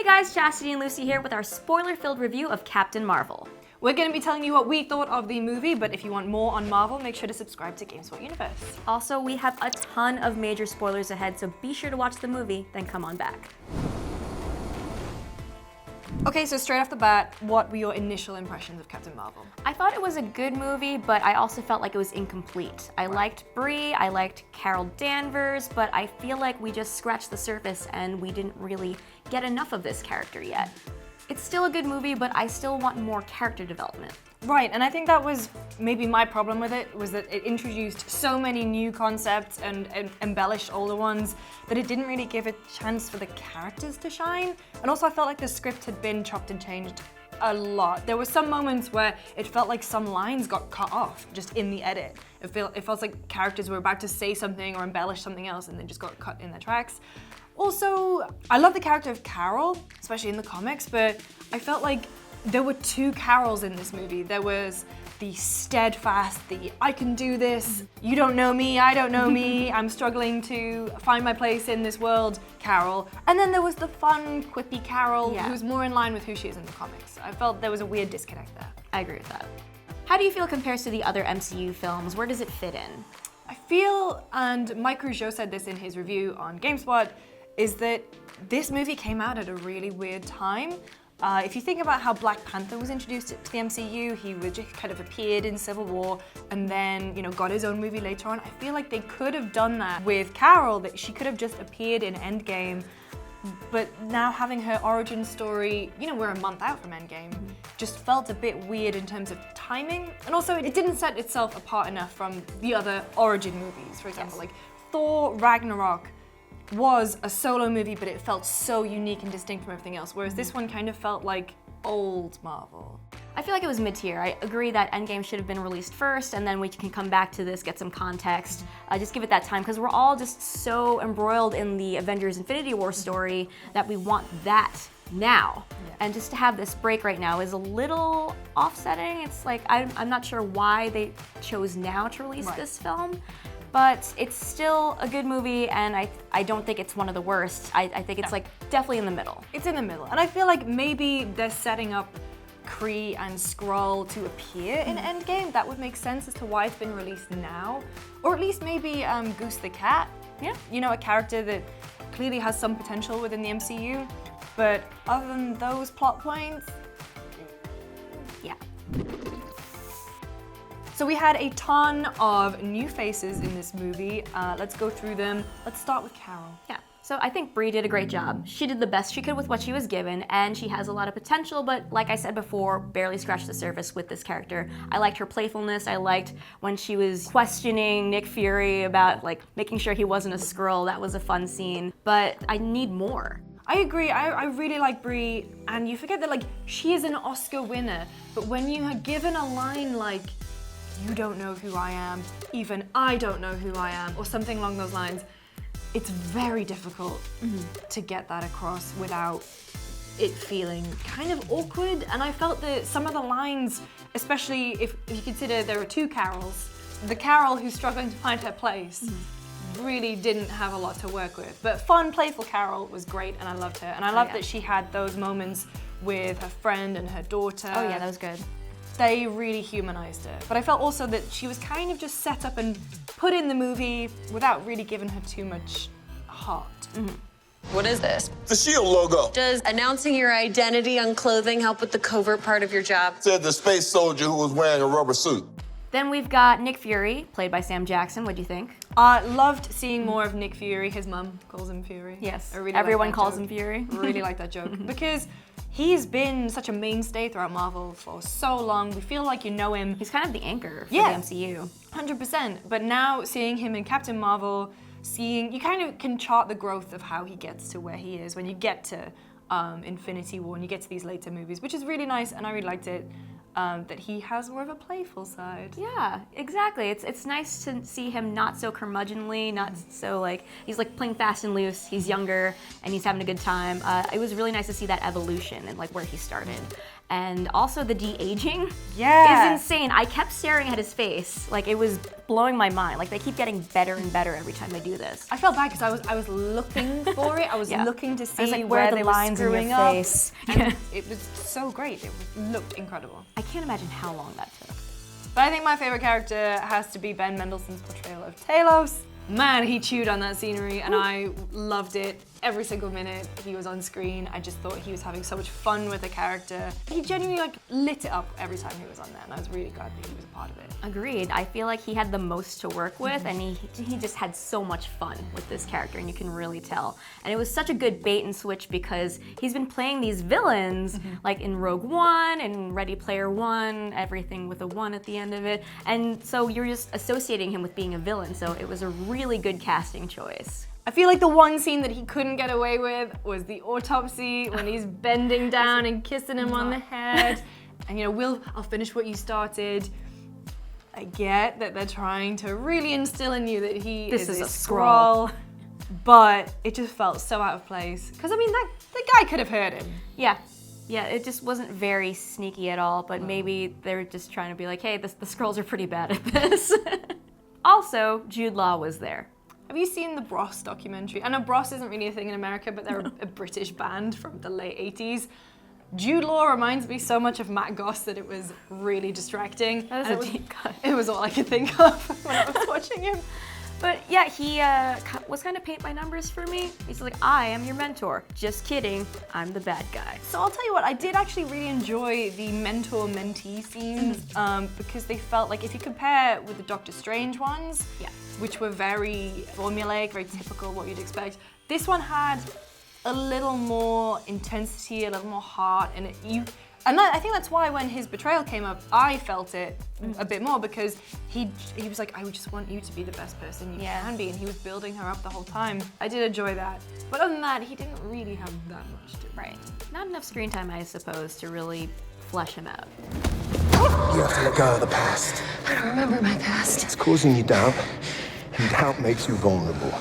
Hey guys, Chastity and Lucy here with our spoiler-filled review of Captain Marvel. We're going to be telling you what we thought of the movie, but if you want more on Marvel, make sure to subscribe to GameSpot Universe. Also, we have a ton of major spoilers ahead, so be sure to watch the movie, then come on back. Okay, so straight off the bat, what were your initial impressions of Captain Marvel? I thought it was a good movie, but I also felt like it was incomplete. I liked Brie, I liked Carol Danvers, but I feel like we just scratched the surface and we didn't really get enough of this character yet. It's still a good movie, but I still want more character development. Right, and I think that was maybe my problem with it, was that it introduced so many new concepts and embellished older ones that it didn't really give a chance for the characters to shine. And also I felt like the script had been chopped and changed a lot. There were some moments where it felt like some lines got cut off just in the edit. It felt like characters were about to say something or embellish something else and then just got cut in their tracks. Also, I love the character of Carol, especially in the comics, but I felt like there were two Carols in this movie. There was the steadfast, the I can do this, you don't know me, I don't know me, I'm struggling to find my place in this world Carol. And then there was the fun, quippy Carol who was more in line with who she is in the comics. I felt there was a weird disconnect there. I agree with that. How do you feel it compares to the other MCU films? Where does it fit in? I feel, and Mike Rougeau said this in his review on GameSpot, is that this movie came out at a really weird time. If you think about how Black Panther was introduced to the MCU, he just kind of appeared in Civil War and then, got his own movie later on. I feel like they could have done that with Carol, that she could have just appeared in Endgame, but now having her origin story, we're a month out from Endgame, just felt a bit weird in terms of timing. And also it didn't set itself apart enough from the other origin movies. For example, like Thor Ragnarok was a solo movie, but it felt so unique and distinct from everything else, whereas this one kind of felt like old Marvel. I feel like it was mid-tier. I agree that Endgame should have been released first, and then we can come back to this, get some context, just give it that time, because we're all just so embroiled in the Avengers Infinity War story that we want that now. And just to have this break right now is a little offsetting. It's like, I'm not sure why they chose now to release this film. But it's still a good movie, and I don't think it's one of the worst. I think it's like definitely in the middle. It's in the middle, and I feel like maybe they're setting up Kree and Skrull to appear in Endgame. That would make sense as to why it's been released now. Or at least maybe Goose the cat. Yeah. A character that clearly has some potential within the MCU. But other than those plot points, yeah. So we had a ton of new faces in this movie. Let's go through them. Let's start with Carol. Yeah, so I think Brie did a great job. She did the best she could with what she was given, and she has a lot of potential, but like I said before, barely scratched the surface with this character. I liked her playfulness. I liked when she was questioning Nick Fury about making sure he wasn't a Skrull. That was a fun scene, but I need more. I agree, I really like Brie, and you forget that she is an Oscar winner, but when you are given a line like, "You don't know who I am, even I don't know who I am," or something along those lines, it's very difficult to get that across without it feeling kind of awkward. And I felt that some of the lines, especially if you consider there are two Carols, the Carol who's struggling to find her place really didn't have a lot to work with. But fun, playful Carol was great, and I loved her. And I loved that she had those moments with her friend and her daughter. Oh yeah, that was good. They really humanized her. But I felt also that she was kind of just set up and put in the movie without really giving her too much heart. What is this? The SHIELD logo. Does announcing your identity on clothing help with the covert part of your job? Said the space soldier who was wearing a rubber suit. Then we've got Nick Fury, played by Sam Jackson. What do you think? Loved seeing more of Nick Fury. His mum calls him Fury. Yes, Really everyone calls him Fury. Really like that joke. Because he's been such a mainstay throughout Marvel for so long. We feel like you know him. He's kind of the anchor for the MCU. 100%. But now seeing him in Captain Marvel, you kind of can chart the growth of how he gets to where he is when you get to Infinity War and you get to these later movies, which is really nice, and I really liked it. That he has more of a playful side. Yeah, exactly. It's nice to see him not so curmudgeonly, not so he's playing fast and loose. He's younger and he's having a good time. It was really nice to see that evolution and where he started. And also the de-aging Yeah. is insane. I kept staring at his face. Like, it was blowing my mind. Like, they keep getting better and better every time they do this. I felt bad because I was looking for it. I was Yeah. looking to I see was like, where are the they lines were in your screwing up. face? And it was so great. It looked incredible. I can't imagine how long that took. But I think my favorite character has to be Ben Mendelsohn's portrayal of Talos. Man, he chewed on that scenery and I loved it. Every single minute he was on screen, I just thought he was having so much fun with the character. He genuinely like lit it up every time he was on there, and I was really glad that he was a part of it. Agreed. I feel like he had the most to work with, and he just had so much fun with this character, and you can really tell. And it was such a good bait and switch because he's been playing these villains, like in Rogue One and Ready Player One, everything with a 1 at the end of it. And so you're just associating him with being a villain, so it was a really good casting choice. I feel like the one scene that he couldn't get away with was the autopsy when he's bending down and kissing him on the head. And you know, I'll finish what you started. I get that they're trying to really instill in you that he This is is a a Skrull, but it just felt so out of place. Because I mean, the guy could have heard him. Yeah, it just wasn't very sneaky at all, but maybe they're just trying to be like, hey, the Skrulls are pretty bad at this. Also, Jude Law was there. Have you seen the Bros documentary? I know Bros isn't really a thing in America, but they're a British band from the late 80s. Jude Law reminds me so much of Matt Goss that it was really distracting. That is a deep cut. It was all I could think of when I was watching him. But yeah, he was kind of paint by numbers for me. He's like, I am your mentor. Just kidding, I'm the bad guy. So I'll tell you what, I did actually really enjoy the mentor-mentee scenes because they felt like, if you compare with the Doctor Strange ones, which were very formulaic, very typical what you'd expect, this one had a little more intensity, a little more heart in it. I think that's why when his betrayal came up, I felt it a bit more because he was like, I would just want you to be the best person you can be, and he was building her up the whole time. I did enjoy that. But other than that, he didn't really have that much to do. Right. Not enough screen time, I suppose, to really flesh him out. You have to let go of the past. I don't remember my past. It's causing you doubt, and doubt makes you vulnerable.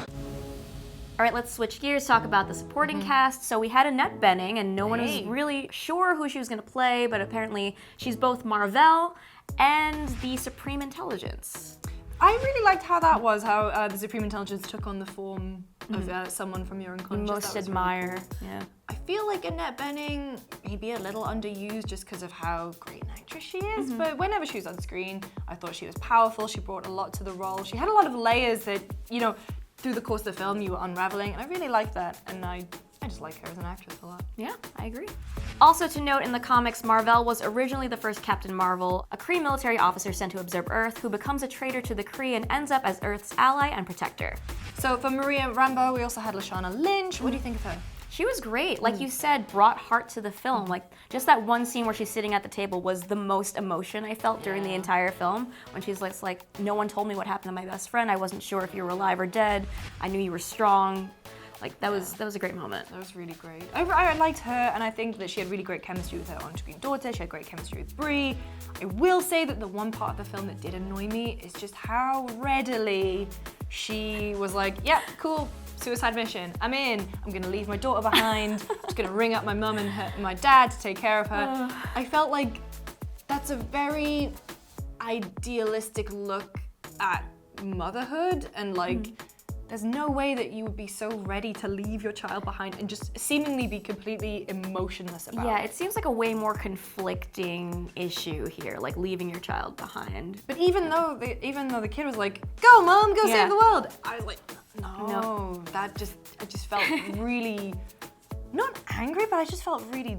All right, let's switch gears, talk about the supporting cast. So we had Annette Bening, and no one was really sure who she was gonna play, but apparently she's both Mar-vell and the Supreme Intelligence. I really liked how that was, how the Supreme Intelligence took on the form of someone from your unconscious. Most admire, yeah. I feel like Annette Bening may be a little underused just because of how great an actress she is, but whenever she was on screen, I thought she was powerful. She brought a lot to the role. She had a lot of layers that, you know, through the course of the film you were unraveling, and I really liked that, and I just like her as an actress a lot. Yeah, I agree. Also to note, in the comics, Mar-vell was originally the first Captain Marvel, a Kree military officer sent to observe Earth who becomes a traitor to the Kree and ends up as Earth's ally and protector. So for Maria Rambeau, we also had Lashana Lynch. What do you think of her? She was great. Like you said, brought heart to the film. Like, just that one scene where she's sitting at the table was the most emotion I felt during the entire film. When she's like, no one told me what happened to my best friend. I wasn't sure if you were alive or dead. I knew you were strong. Like, that was a great moment. That was really great. I liked her, and I think that she had really great chemistry with her on-screen daughter. She had great chemistry with Brie. I will say that the one part of the film that did annoy me is just how readily she was like, yeah, cool, suicide mission, I'm in. I'm gonna leave my daughter behind. I'm just gonna ring up my mum and my dad to take care of her. I felt like that's a very idealistic look at motherhood, and like, there's no way that you would be so ready to leave your child behind and just seemingly be completely emotionless about it. Yeah, it seems like a way more conflicting issue here, like leaving your child behind. But even though the kid was like, "Go, mom, go save the world," I was like, no. I just felt really, not angry, but I just felt really,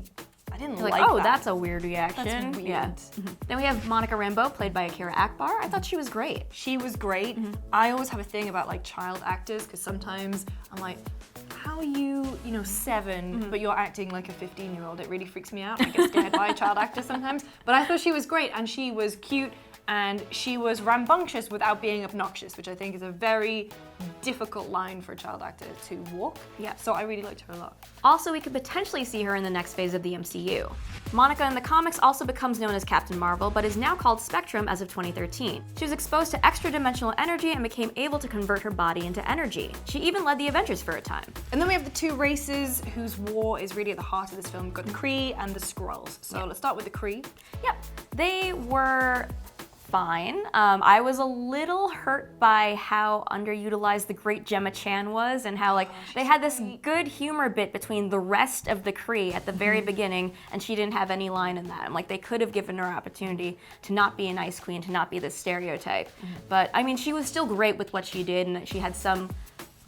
I didn't You're like oh, that. that's a weird reaction. That's weird. Yeah. Then we have Monica Rambeau, played by Akira Akbar. I thought she was great. She was great. I always have a thing about like child actors because sometimes I'm like, how are you 7, but you're acting like a 15-year-old? It really freaks me out. I get scared by a child actor sometimes. But I thought she was great, and she was cute and she was rambunctious without being obnoxious, which I think is a very difficult line for a child actor to walk. Yeah. So I really liked her a lot. Also, we could potentially see her in the next phase of the MCU. Monica in the comics also becomes known as Captain Marvel, but is now called Spectrum as of 2013. She was exposed to extra-dimensional energy and became able to convert her body into energy. She even led the Avengers for a time. And then we have the two races whose war is really at the heart of this film. We've got the Kree and the Skrulls. So let's start with the Kree. Yep, they were fine. I was a little hurt by how underutilized the great Gemma Chan was, and how they had this good humor bit between the rest of the Kree at the very beginning, and she didn't have any line in that. They could have given her opportunity to not be an ice queen, to not be this stereotype. But I mean, she was still great with what she did, and she had some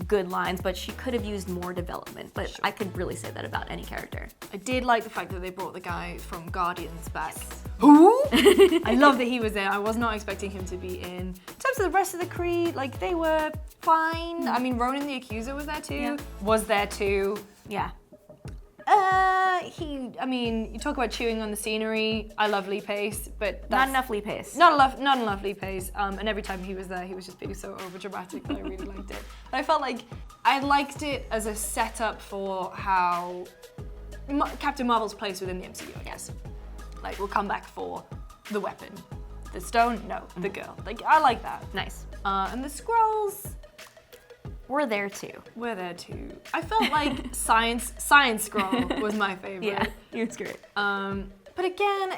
good lines, but she could have used more development. But I could really say that about any character. I did like the fact that they brought the guy from Guardians back. Who? I love that he was there. I was not expecting him to be in. In terms of the rest of the Kree, they were fine. I mean, Ronan the Accuser was there too. Yeah. Was there too. Yeah. I mean, you talk about chewing on the scenery. I love Lee Pace, but Not enough Lee Pace. Not enough Lee Pace. And every time he was there, he was just being so overdramatic that I really liked it. But I felt like I liked it as a setup for how Captain Marvel's place within the MCU, I guess. We'll come back for the weapon. The stone? No, the girl. I like that. Nice. And the Skrulls, We're there too. we're there too. I felt like Science Skrull was my favorite. Yeah, he was great. But again,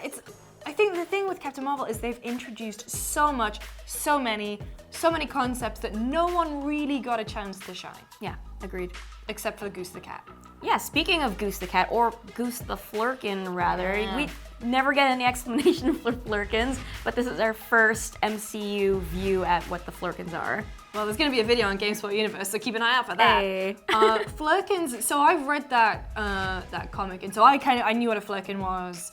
I think the thing with Captain Marvel is they've introduced so many concepts that no one really got a chance to shine, Yeah, agreed. except for Goose the cat. Yeah, speaking of Goose the cat, or Goose the Flurkin rather, Yeah. we never get any explanation for Flurkins, but this is our first MCU view at what the Flurkins are. Well, there's going to be a video on GameSpot Universe, so keep an eye out for that. Hey. Flurkins. So I've read that comic, and so I knew what a Flurkin was.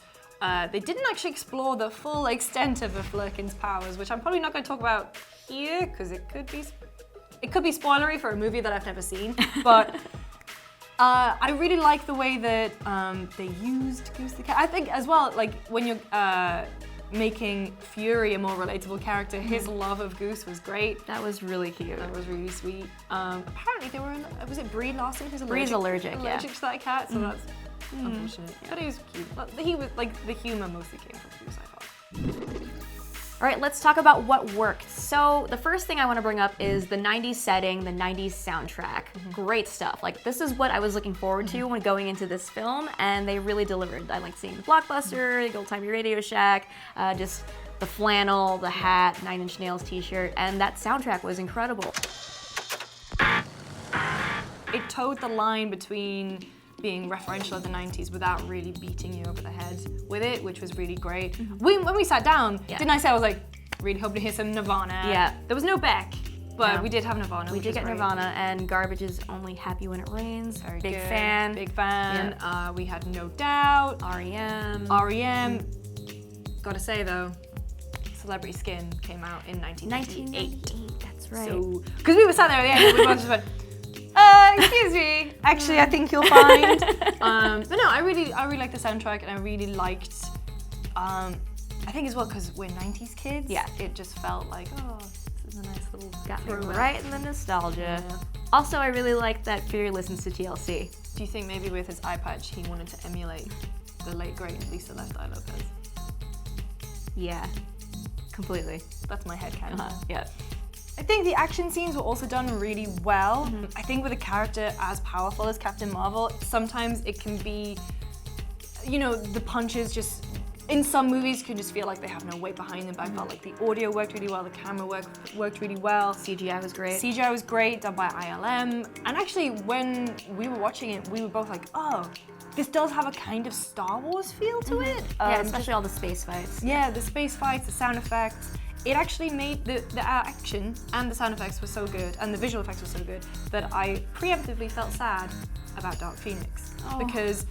They didn't actually explore the full extent of a Flurkin's powers, which I'm probably not going to talk about here because it could be spoilery for a movie that I've never seen. But I really like the way that they used Goose the cat. I think as well, when you're making Fury a more relatable character, his love of Goose was great. That was really cute. That was really sweet. Apparently they were in, was it Brie Larson who's Brie's allergic, yeah. to that cat, so that's unfortunate. But he was cute. But he was the humor mostly came from Goose, I thought. All right, let's talk about what worked. So the first thing I want to bring up is the 90s setting, the 90s soundtrack. Great stuff. This is what I was looking forward to when going into this film, and they really delivered. I liked seeing the Blockbuster, the Old-Timey Radio Shack, just the flannel, the hat, Nine Inch Nails t-shirt, and that soundtrack was incredible. It towed the line between being referential of the 90s without really beating you over the head with it, which was really great. When we sat down, didn't I say I was really hoping to hear some Nirvana? Yeah. There was no Beck, but No. we did have Nirvana. We which did was get great. Nirvana, and Garbage is only happy when it rains. Very Big good. fan. Big fan. We had No Doubt. REM. REM. Gotta say though, Celebrity Skin came out in 1998. 1998, that's right. So, because we were sat there at the end, and we both just went, excuse me. Actually, I think you'll find. But no, I really liked the soundtrack, and I really liked. I think as well because we're 90s kids. Yeah. It just felt like, oh, this is a nice little. Got me throwback. right in the nostalgia. Yeah. Also, I really like that Fury listens to TLC. Do you think maybe with his eye patch he wanted to emulate the late great Lisa Left Eye Lopez? Yeah, completely. That's my headcanon. Yeah. I think the action scenes were also done really well. I think with a character as powerful as Captain Marvel, sometimes it can be, the punches just, in some movies, can just feel like they have no weight behind them, but I felt like the audio worked really well, the camera worked really well. CGI was great. CGI was great, done by ILM. And actually, when we were watching it, we were both like, oh, this does have a kind of Star Wars feel to it. Yeah, especially all the space fights. Yeah, the space fights, the sound effects. It actually made the action and the sound effects were so good, and the visual effects were so good, that I preemptively felt sad about Dark Phoenix. Because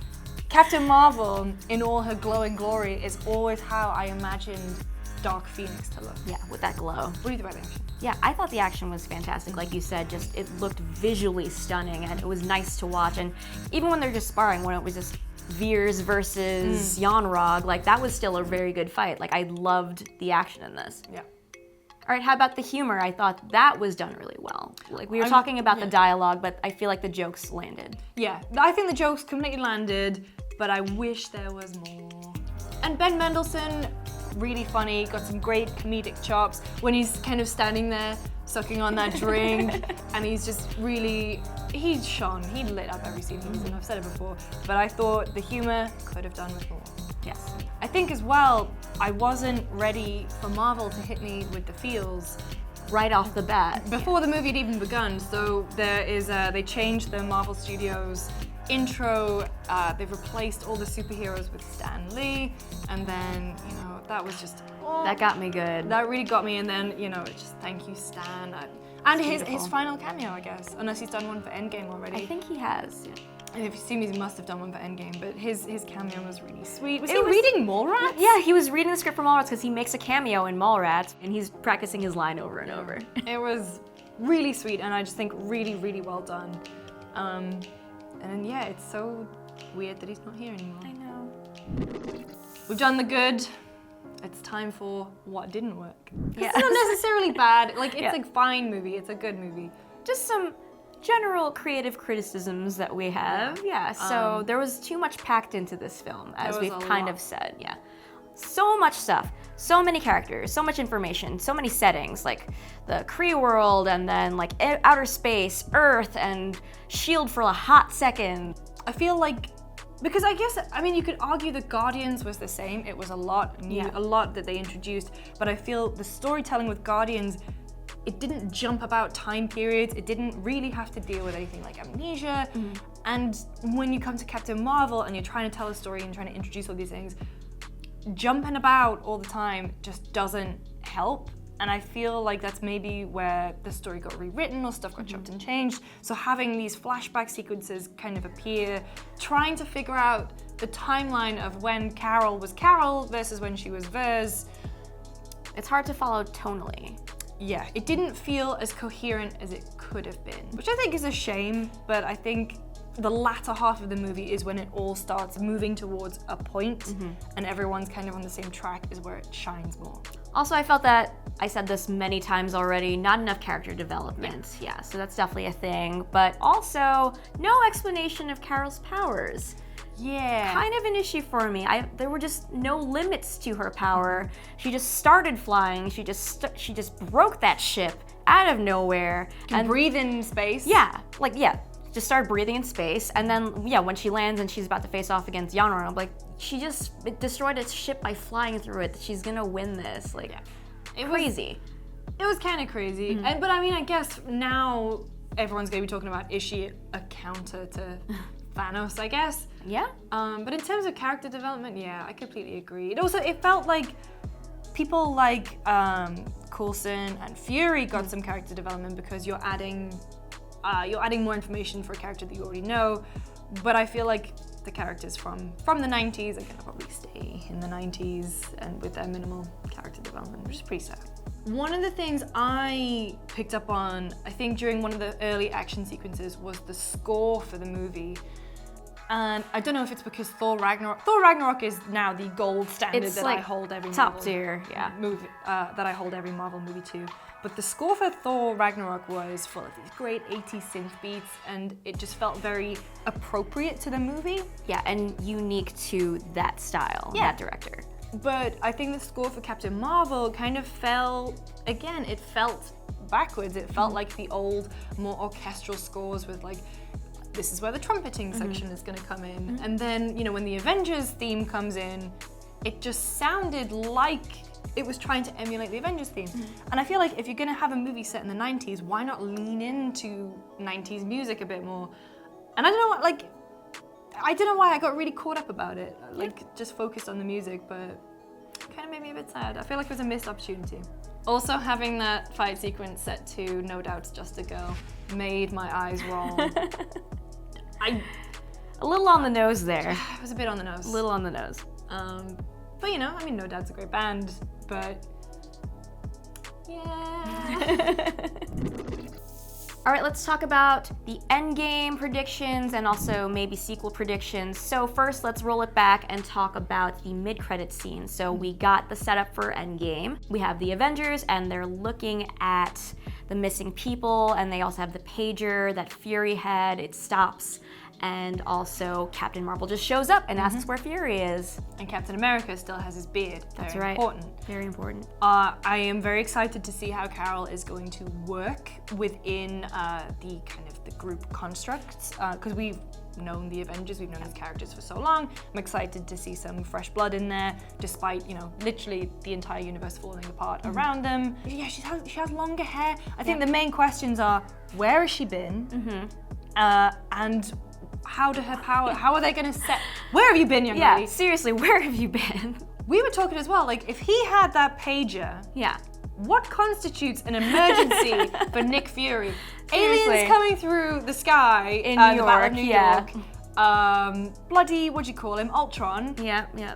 Captain Marvel, in all her glowing glory, is always how I imagined Dark Phoenix to look. Yeah, with that glow. What do you think about the action? Yeah, I thought the action was fantastic. Like you said, just it looked visually stunning, and it was nice to watch. And even when they're just sparring, when it was just Veers versus Yon-Rogg, like that was still a very good fight. Like I loved the action in this. Yeah. All right, how about the humor? I thought that was done really well. Like we were talking about the dialogue, but I feel like the jokes landed. Yeah, I think the jokes completely landed, but I wish there was more. And Ben Mendelsohn, really funny, got some great comedic chops when he's kind of standing there sucking on that drink, and he's just really, he lit up every scene he was in, I've said it before, but I thought the humor could have done with more. Yes. I think as well, I wasn't ready for Marvel to hit me with the feels Right off the bat. before the movie had even begun. So there is, they changed the Marvel Studios intro, they've replaced all the superheroes with Stan Lee, and then, you know, that was just, That got me good. that really got me, and then, you know, it's just thank you, Stan. And his beautiful. final cameo, I guess, unless he's done one for Endgame already. I think he has. Yeah. And if you've seen me, he must have done one for Endgame, but his cameo was really sweet. Was It he was- reading Mallrats? Yeah, he was reading the script for Mallrats because he makes a cameo in Mallrats, and he's practicing his line over and over. It was really sweet, and I just think really, really well done. And yeah, it's so weird that he's not here anymore. I know. We've done the good. It's time for what didn't work. Yeah. It's not necessarily bad. Like, it's Yeah. a fine movie. It's a good movie. Just some general creative criticisms that we have. Yeah, so there was too much packed into this film, as was we've a kind lot. of said. Yeah. So much stuff, so many characters, so much information, so many settings, like the Kree world, and then like outer space, Earth, and S.H.I.E.L.D. for a hot second. I feel like, because I guess, I mean, you could argue that Guardians was the same. It was a lot new, Yeah. a lot that they introduced, but I feel the storytelling with Guardians, it didn't jump about time periods. It didn't really have to deal with anything like amnesia. And when you come to Captain Marvel and you're trying to tell a story and trying to introduce all these things, jumping about all the time just doesn't help. And I feel like that's maybe where the story got rewritten or stuff got chopped and changed. So having these flashback sequences kind of appear, trying to figure out the timeline of when Carol was Carol versus when she was Vers. It's hard to follow tonally. Yeah, it didn't feel as coherent as it could have been, which I think is a shame, but I think the latter half of the movie is when it all starts moving towards a point and everyone's kind of on the same track is where it shines more. Also, I felt that, I said this many times already, not enough character development. Yeah, so that's definitely a thing. But also, no explanation of Carol's powers. Yeah. Kind of an issue for me. There were just no limits to her power. She just started flying. She just broke that ship out of nowhere. And breathe in space. Yeah, just started breathing in space. And then, yeah, when she lands and she's about to face off against Yon-Rogg, I'm like, it destroyed its ship by flying through it. She's gonna win this. Like, It crazy. It was kind of crazy. But I mean, I guess now everyone's gonna be talking about, is she a counter to Thanos, I guess? Yeah. But in terms of character development, yeah, I completely agree. It felt like people like Coulson and Fury got some character development because you're adding more information for a character that you already know. But I feel like the characters from the 90s are gonna probably stay in the 90s and with their minimal character development, which is pretty sad. One of the things I picked up on, I think during one of the early action sequences, was the score for the movie. And I don't know if it's because Thor Ragnarok is now the gold standard It's that like I hold every top Marvel tier, yeah. movie that I hold every Marvel movie to. But the score for Thor Ragnarok was full of these great 80s synth beats, and it just felt very appropriate to the movie. Yeah, and unique to that style, that director. But I think the score for Captain Marvel kind of it felt backwards. It felt like the old, more orchestral scores with like, this is where the trumpeting section is gonna come in. And then, you know, when the Avengers theme comes in, it just sounded like it was trying to emulate the Avengers theme. And I feel like if you're gonna have a movie set in the 90s, why not lean into 90s music a bit more? And I don't know why I got really caught up about it. Just focused on the music, but kind of made me a bit sad. I feel like it was a missed opportunity. Also, having that fight sequence set to No Doubt's Just a Girl made my eyes roll. A little on the nose there. It was a bit on the nose. A little on the nose. But you know, I mean, No Doubt's a great band, but yeah. All right, let's talk about the Endgame predictions and also maybe sequel predictions. So first, let's roll it back and talk about the mid-credit scene. So we got the setup for Endgame. We have the Avengers, and they're looking at the missing people, and they also have the pager that Fury had. It stops, and also Captain Marvel just shows up and asks where Fury is. And Captain America still has his beard. That's very right. important. Very important. I am very excited to see how Carol is going to work within the kind of the group constructs, because we've known the Avengers, we've known these characters for so long. I'm excited to see some fresh blood in there, despite, you know, literally the entire universe falling apart around them. Yeah, she has longer hair. I think the main questions are, where has she been? And how are they gonna set, where have you been, young lady? Yeah, seriously, where have you been? We were talking as well, like, if he had that pager, Yeah. what constitutes an emergency for Nick Fury? Seriously. Aliens coming through the sky In the New Battle of York, New yeah. York. Bloody, what'd you call him? Ultron. Yeah, yeah.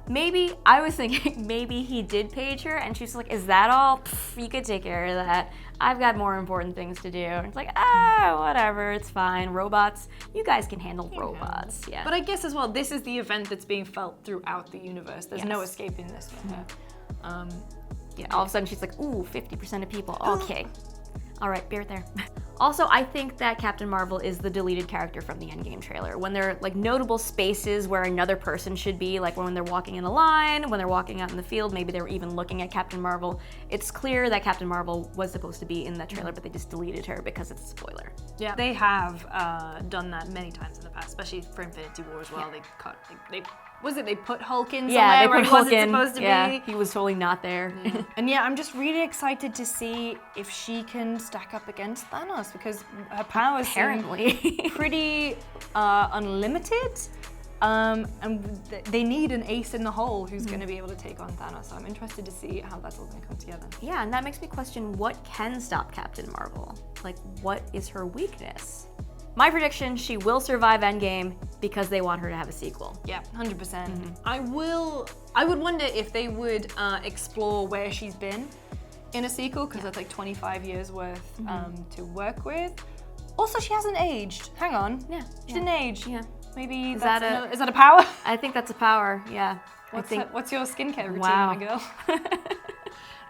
Maybe, I was thinking, maybe he did page her and she's like, is that all? Pff, you could take care of that. I've got more important things to do. And it's like, whatever, it's fine. Robots, you guys can handle robots, yeah. But I guess as well, this is the event that's being felt throughout the universe. There's no Yes. escaping this one. Yeah, all of a sudden she's like, ooh, 50% of people, okay. All right, bear it there. Also, I think that Captain Marvel is the deleted character from the Endgame trailer. When there are like notable spaces where another person should be, like when they're walking in a line, when they're walking out in the field, maybe they were even looking at Captain Marvel. It's clear that Captain Marvel was supposed to be in that trailer, but they just deleted her because it's a spoiler. Yeah, they have done that many times in the past, especially for Infinity War as well. Yeah. They put Hulk in somewhere Yeah, they where put he Hulk wasn't in. supposed to Yeah, be. he was totally not there. And yeah, I'm just really excited to see if she can stack up against Thanos, because her powers Apparently. seem pretty unlimited. And they need an ace in the hole who's going to be able to take on Thanos. So I'm interested to see how that's all going to come together. Yeah, and that makes me question what can stop Captain Marvel? Like, what is her weakness? My prediction, she will survive Endgame because they want her to have a sequel. Yeah, 100%. I would wonder if they would explore where she's been in a sequel, because that's like 25 years worth to work with. Also, she hasn't aged. Hang on. Yeah. She didn't age. Yeah. Maybe Is that's that is that a power? I think that's a power, yeah. What's your skincare routine, Wow. my girl?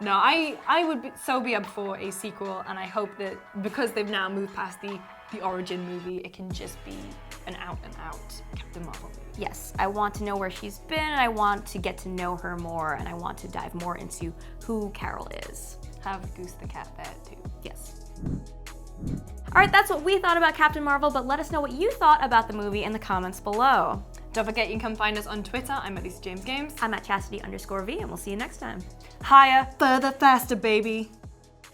No, I would so be up for a sequel, and I hope that because they've now moved past the origin movie, it can just be an out-and-out Captain Marvel movie. Yes, I want to know where she's been, and I want to get to know her more, and I want to dive more into who Carol is. Have Goose the cat there too. Yes. All right, that's what we thought about Captain Marvel, but let us know what you thought about the movie in the comments below. Don't forget you can come find us on Twitter. I'm at Lisa James Games. I'm at Chastity_V, and we'll see you next time. Higher, further, faster, baby.